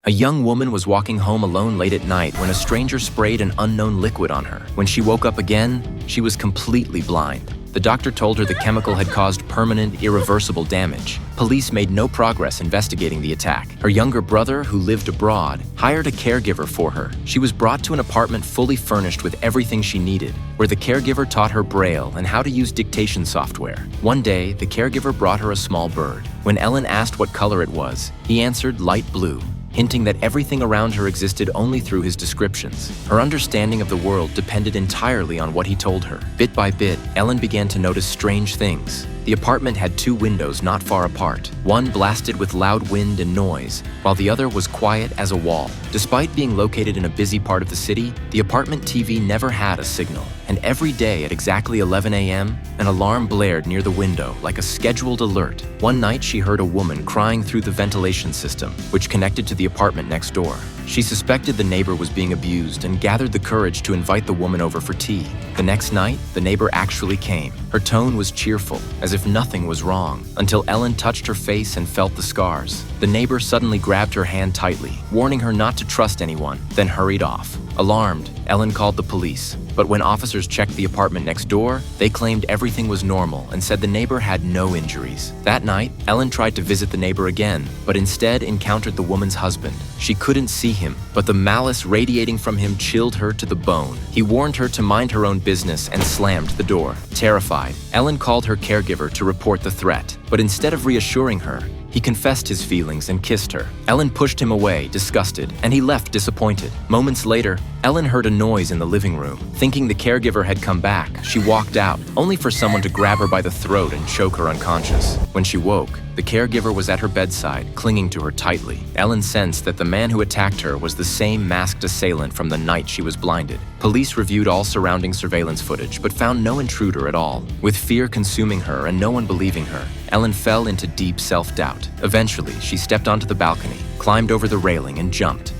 A young woman was walking home alone late at night when a stranger sprayed an unknown liquid on her. When she woke up again, she was completely blind. The doctor told her the chemical had caused permanent, irreversible damage. Police made no progress investigating the attack. Her younger brother, who lived abroad, hired a caregiver for her. She was brought to an apartment fully furnished with everything she needed, where the caregiver taught her Braille and how to use dictation software. One day, the caregiver brought her a small bird. When Ellen asked what color it was, he answered light blue, hinting that everything around her existed only through his descriptions. Her understanding of the world depended entirely on what he told her. Bit by bit, Ellen began to notice strange things. The apartment had two windows not far apart. One blasted with loud wind and noise, while the other was quiet as a wall. Despite being located in a busy part of the city, the apartment TV never had a signal. And every day at exactly 11 a.m., an alarm blared near the window like a scheduled alert. One night, she heard a woman crying through the ventilation system, which connected to the apartment next door. She suspected the neighbor was being abused and gathered the courage to invite the woman over for tea. The next night, the neighbor actually came. Her tone was cheerful, as if nothing was wrong, until Ellen touched her face and felt the scars. The neighbor suddenly grabbed her hand tightly, warning her not to trust anyone, then hurried off. Alarmed, Ellen called the police. But when officers checked the apartment next door, they claimed everything was normal and said the neighbor had no injuries. That night, Ellen tried to visit the neighbor again, but instead encountered the woman's husband. She couldn't see him, but the malice radiating from him chilled her to the bone. He warned her to mind her own business and slammed the door. Terrified, Ellen called her caregiver to report the threat, but instead of reassuring her, he confessed his feelings and kissed her. Ellen pushed him away, disgusted, and he left disappointed. Moments later, Ellen heard a noise in the living room. Thinking the caregiver had come back, she walked out, only for someone to grab her by the throat and choke her unconscious. When she woke, the caregiver was at her bedside, clinging to her tightly. Ellen sensed that the man who attacked her was the same masked assailant from the night she was blinded. Police reviewed all surrounding surveillance footage, but found no intruder at all. With fear consuming her and no one believing her, Ellen fell into deep self-doubt. Eventually, she stepped onto the balcony, climbed over the railing, and jumped.